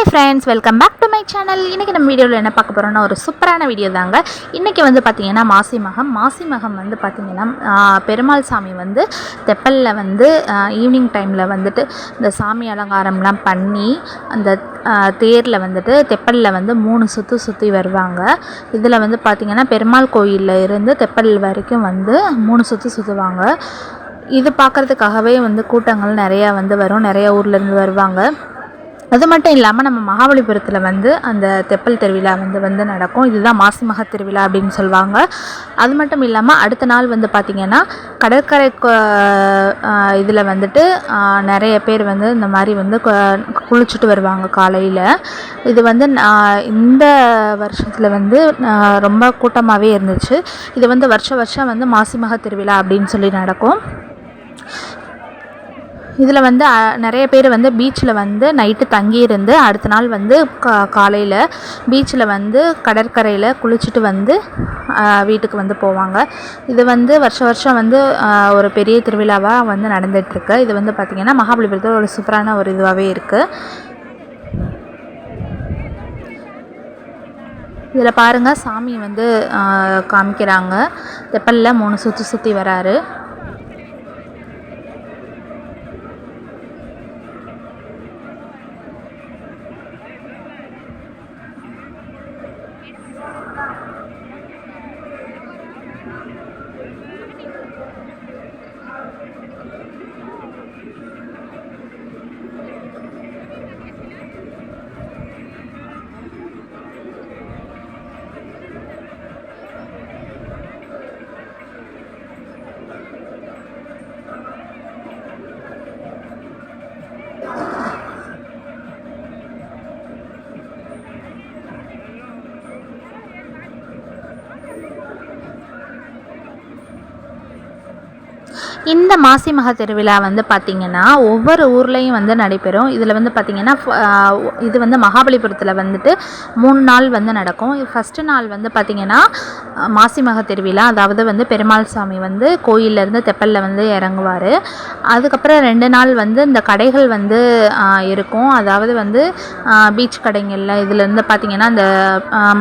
Hi friends, welcome back to my channel. இன்றைக்கி நம்ம வீடியோவில் என்ன பார்க்க போகிறோன்னா ஒரு சூப்பரான வீடியோ தாங்க. இன்றைக்கி வந்து பார்த்திங்கன்னா மாசி மகம் வந்து பார்த்திங்கன்னா பெருமாள் சாமி வந்து தெப்பலில் வந்து ஈவினிங் டைமில் வந்துட்டு இந்த சாமி அலங்காரம்லாம் பண்ணி அந்த தேரில் வந்துட்டு தெப்பலில் வந்து 3 சுற்றி வருவாங்க. இதில் வந்து பார்த்திங்கன்னா பெருமாள் கோயிலில் இருந்து தெப்பல் வரைக்கும் வந்து 3 சுற்றுவாங்க. இது பார்க்குறதுக்காகவே வந்து கூட்டங்கள் நிறையா வந்து வரும், நிறையா ஊர்லேருந்து வருவாங்க. அது மட்டும் இல்லாமல் நம்ம மகாபலிபுரத்தில் வந்து அந்த தெப்பல் திருவிழா வந்து நடக்கும். இதுதான் மாசி மக திருவிழா அப்படின்னு சொல்லுவாங்க. அது மட்டும் இல்லாமல் அடுத்த நாள் வந்து பார்த்திங்கன்னா கடற்கரை இதில் வந்துட்டு நிறைய பேர் வந்து இந்த மாதிரி வந்து குளிச்சுட்டு வருவாங்க காலையில். இது வந்து இந்த வருஷத்தில் வந்து ரொம்ப கூட்டமாகவே இருந்துச்சு. இது வந்து வருஷம் வந்து மாசி மக திருவிழா அப்படின்னு சொல்லி நடக்கும். இதில் வந்து நிறைய பேர் வந்து பீச்சில் வந்து நைட்டு தங்கியிருந்து அடுத்த நாள் வந்து காலையில் பீச்சில் வந்து கடற்கரையில் குளிச்சுட்டு வந்து வீட்டுக்கு வந்து போவாங்க. இது வந்து வருஷம் வந்து ஒரு பெரிய திருவிழாவாக வந்து நடந்துகிட்ருக்கு. இது வந்து பார்த்திங்கன்னா மகாபலிபுரத்தில் ஒரு சூப்பரான ஒரு இதுவாகவே இருக்குது. இதில் பாருங்கள், சாமி வந்து காமிக்கிறாங்க. தெப்பலில் 3 சுற்றி வராரு. இந்த மாசி மக திருவிழா வந்து பார்த்திங்கன்னா ஒவ்வொரு ஊர்லேயும் வந்து நடைபெறும். இதில் வந்து பார்த்திங்கன்னா இது வந்து மகாபலிபுரத்தில் வந்துட்டு 3 நாள் வந்து நடக்கும். ஃபஸ்ட்டு நாள் வந்து பார்த்திங்கன்னா மாசி மக திருவிழா, அதாவது வந்து பெருமாள் சாமி வந்து கோயிலேருந்து தெப்பலில் வந்து இறங்குவார். அதுக்கப்புறம் 2 நாள் வந்து இந்த கடைகள் வந்து இருக்கும். அதாவது வந்து பீச் கடைங்களில் இதுலேருந்து பார்த்திங்கன்னா இந்த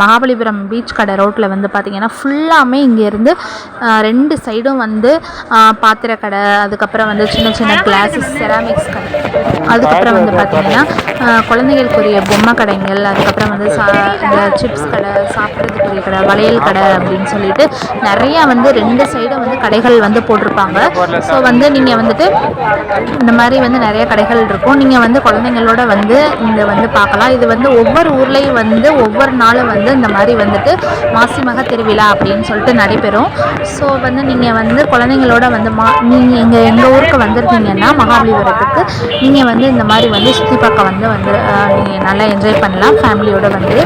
மகாபலிபுரம் பீச் கடை ரோட்டில் வந்து பார்த்திங்கன்னா ஃபுல்லாமே இங்கேருந்து 2 சைடும் வந்து பாத்திர கடை, அதுக்கப்புறம் வந்து சின்ன கிளாஸஸ், செராமிக்ஸ் கடை, அதுக்கப்புறம் வந்து பார்த்திங்கன்னா குழந்தைகளுக்குரிய பொம்மை கடைகள், அதுக்கப்புறம் வந்து இந்த சிப்ஸ் கடை, சாப்பிட்றதுக்குரிய கடை, வளையல் கடை அப்படின்னு சொல்லிட்டு நிறையா வந்து 2 சைடும் வந்து கடைகள் வந்து போட்டிருப்பாங்க. ஸோ வந்து நீங்கள் வந்துட்டு இந்த மாதிரி வந்து நிறைய கடைகள் இருக்கும். நீங்கள் வந்து குழந்தைங்களோட வந்து இங்கே வந்து பார்க்கலாம். இது வந்து ஒவ்வொரு ஊர்லேயும் வந்து ஒவ்வொரு நாளும் வந்து இந்த மாதிரி வந்துட்டு மாசி மக திருவிழா அப்படின்னு சொல்லிட்டு நடைபெறும். ஸோ வந்து நீங்கள் வந்து குழந்தைங்களோட வந்து நீங்கள் எங்கள் ஊருக்கு வந்திருக்கீங்கன்னா மகாபலிபுரத்துக்கு நீங்கள் வந்து இந்த மாதிரி வந்து சுற்றி பார்க்க வந்து நீங்கள் நல்லா என்ஜாய் பண்ணலாம் ஃபேமிலியோடு வந்து.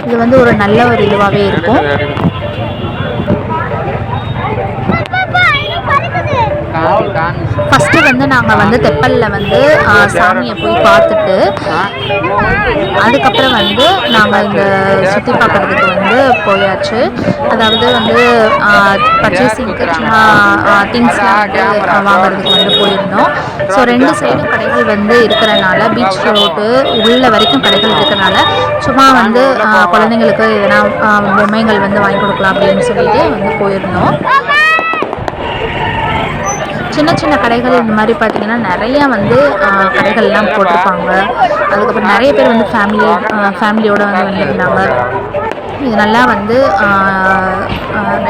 இது வந்து ஒரு நல்ல ஒரு இதுவாகவே இருக்கும். ஃபஸ்ட்டு வந்து நாங்கள் வந்து தெப்பலில் வந்து சாமியை போய் பார்த்துட்டு அதுக்கப்புறம் வந்து நாங்கள் இந்த சுற்றி பார்க்குறதுக்கு வந்து போயாச்சு. அதாவது வந்து பர்ச்சேசிங்க்கு சும்மா திங்ஸ்லாம் வந்து வாங்கிறதுக்கு வந்து போயிருந்தோம். ஸோ 2 சைடும் கடைகள் வந்து இருக்கிறனால, பீச் ரோட்டு உள்ள வரைக்கும் கடைகள் இருக்கிறனால சும்மா வந்து குழந்தைங்களுக்கு எதனா பொம்மைகள் வந்து வாங்கி கொடுக்கலாம் அப்படின்னு சொல்லிட்டு வந்து போயிருந்தோம். சின்ன கடைகள் இந்த மாதிரி பார்த்திங்கன்னா நிறையா வந்து கடைகள்லாம் போட்டிருப்பாங்க. அதுக்கப்புறம் நிறைய பேர் வந்து ஃபேமிலியோடு வந்து வந்துருந்தாங்க. இது நல்லா வந்து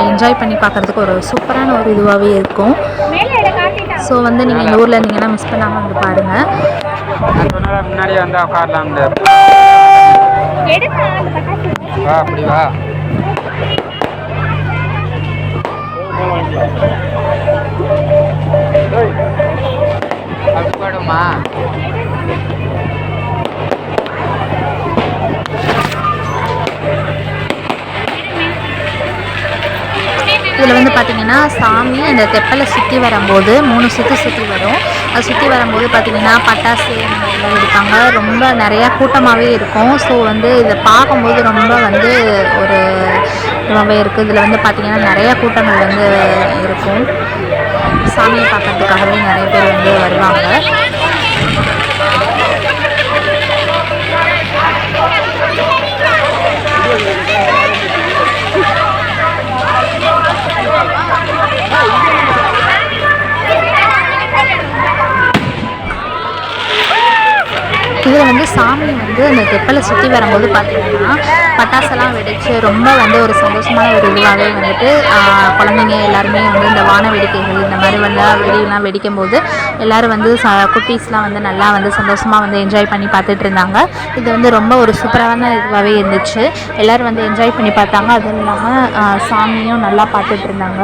என்ஜாய் பண்ணி பார்க்குறதுக்கு ஒரு சூப்பரான ஒரு இதுவாகவே இருக்கும். ஸோ வந்து நீங்கள் இந்த ஊரில் இருந்தீங்கன்னா மிஸ் பண்ணாமல் வந்து பாருங்கள். முன்னாடியே வந்து உட்காரலாம். அப்படி வா. அப்படி போடுமா? இதில் வந்து பார்த்திங்கன்னா சாமி அந்த தெப்பலை சுற்றி வரும்போது 3 சுற்றி வரும். அது சுற்றி வரும்போது பார்த்திங்கன்னா பட்டாசு எல்லாம் வெடிப்பாங்க. ரொம்ப நிறையா கூட்டமாகவே இருக்கும். ஸோ வந்து இதை பார்க்கும்போது ரொம்ப வந்து ஒரு இதுவாகவே இருக்குது. இதில் வந்து பார்த்திங்கன்னா நிறையா கூட்டங்கள் வந்து இருக்கும். சாமியை பார்க்குறதுக்காகவே நிறைய பேர் வந்து வருவாங்க. இதில் வந்து சாமி வந்து அந்த தெப்பலை சுற்றி வரும்போது பார்த்திங்கன்னா பட்டாசெல்லாம் வெடித்து ரொம்ப வந்து ஒரு சந்தோஷமான ஒரு இதுவாகவே வந்துட்டு குழந்தைங்க எல்லாருமே வந்து இந்த வான வேடிக்கைகள் இந்த மாதிரி வந்து வெடியெல்லாம் வெடிக்கும்போது எல்லோரும் வந்து குட்டீஸ்லாம் வந்து நல்லா வந்து சந்தோஷமாக வந்து என்ஜாய் பண்ணி பார்த்துட்டு இருந்தாங்க. இது வந்து ரொம்ப ஒரு சூப்பரான இதுவாகவே இருந்துச்சு. எல்லோரும் வந்து என்ஜாய் பண்ணி பார்த்தாங்க. அதுவும் இல்லாமல் சாமியும் நல்லா பார்த்துட்டு இருந்தாங்க.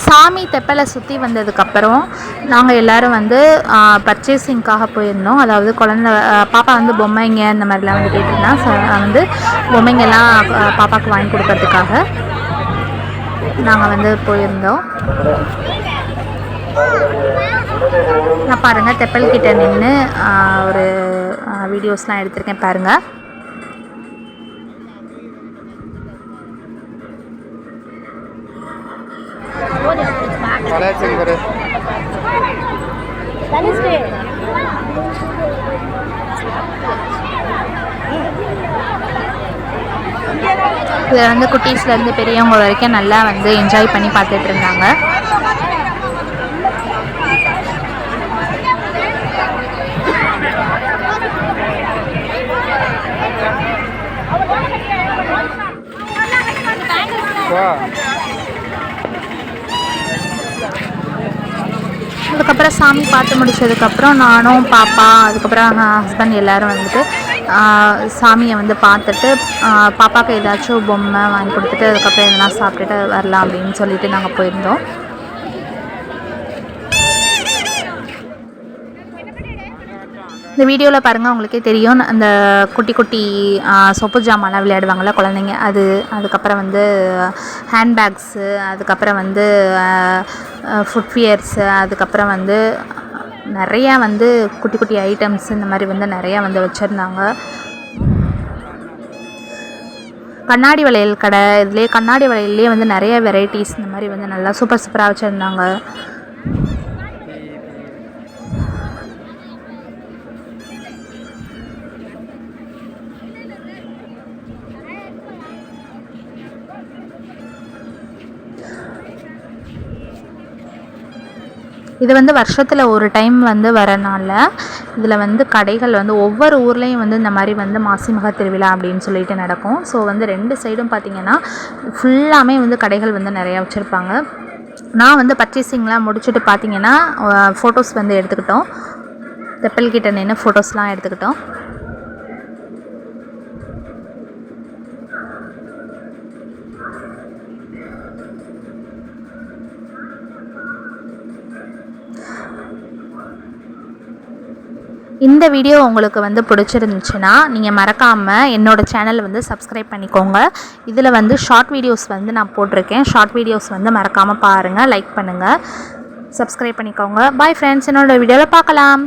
சாமி தெப்பலை சுற்றி வந்ததுக்கப்புறம் நாங்கள் எல்லோரும் வந்து பர்ச்சேசிங்காக போயிருந்தோம். அதாவது பாப்பா வந்து பொம்மைங்க இந்த மாதிரிலாம் வந்து கேட்டிருந்தா. வந்து பொம்மைங்கெல்லாம் பாப்பாவுக்கு வாங்கி கொடுக்கறதுக்காக நாங்கள் வந்து போயிருந்தோம். நான் பாருங்கள் தெப்பல் கிட்ட நின்று ஒரு வீடியோஸ்லாம் எடுத்திருக்கேன் பாருங்கள். இதில் வந்து குட்டீஸ்லேருந்து பெரியவங்க வரைக்கும் நல்லா வந்து என்ஜாய் பண்ணி பார்த்துட்டு இருந்தாங்க. அதுக்கப்புறம் சாமி பார்த்து முடிச்சதுக்கப்புறம் நானும் பாப்பா அதுக்கப்புறம் ஹஸ்பண்ட் எல்லோரும் வந்துட்டு சாமியை வந்து பார்த்துட்டு பாப்பாவுக்கு ஏதாச்சும் பொம்மை வாங்கி கொடுத்துட்டு அதுக்கப்புறம் எதனா சாப்பிட்டுட்டு வரலாம் அப்படின்னு சொல்லிட்டு நாங்கள் போயிருந்தோம். இந்த வீடியோவில் பாருங்கள் உங்களுக்கே தெரியும். அந்த குட்டி குட்டி சொப்பு ஜாமான்லாம் விளையாடுவாங்கள்ல குழந்தைங்க, அதுக்கப்புறம் வந்து ஹேண்ட்பேக்ஸு, அதுக்கப்புறம் வந்து ஃபுட்வியர்ஸு, அதுக்கப்புறம் வந்து நிறையா வந்து குட்டி குட்டி ஐட்டம்ஸ் இந்த மாதிரி வந்து நிறையா வந்து வச்சுருந்தாங்க. கண்ணாடி வளையல் கடை, இதுலேயே கண்ணாடி வளையல்லே வந்து நிறைய வெரைட்டிஸ் இந்த மாதிரி வந்து நல்லா சூப்பராக வச்சுருந்தாங்க. இது வந்து வருஷத்தில் ஒரு டைம் வந்து வரனால இதில் வந்து கடைகள் வந்து ஒவ்வொரு ஊர்லேயும் வந்து இந்த மாதிரி வந்து மாசி மக திருவிழா அப்படின்னு சொல்லிட்டு நடக்கும். ஸோ வந்து 2 சைடும் பார்த்திங்கன்னா ஃபுல்லாமே வந்து கடைகள் வந்து நிறையா வச்சுருப்பாங்க. நான் வந்து பர்ச்சேசிங்லாம் முடிச்சுட்டு பார்த்திங்கன்னா ஃபோட்டோஸ் வந்து எடுத்துக்கிட்டோம். தெப்பல் கிட்ட நின்று ஃபோட்டோஸ்லாம் எடுத்துக்கிட்டோம். இந்த வீடியோ உங்களுக்கு வந்து பிடிச்சிருந்துச்சுன்னா நீங்கள் மறக்காமல் என்னோடய சேனலை வந்து சப்ஸ்கிரைப் பண்ணிக்கோங்க. இதில் வந்து ஷார்ட் வீடியோஸ் வந்து நான் போட்டிருக்கேன். ஷார்ட் வீடியோஸ் வந்து மறக்காமல் பாருங்கள், லைக் பண்ணுங்கள், சப்ஸ்கிரைப் பண்ணிக்கோங்க. பாய் ஃப்ரெண்ட்ஸ், என்னோடய வீடியோவில் பார்க்கலாம்.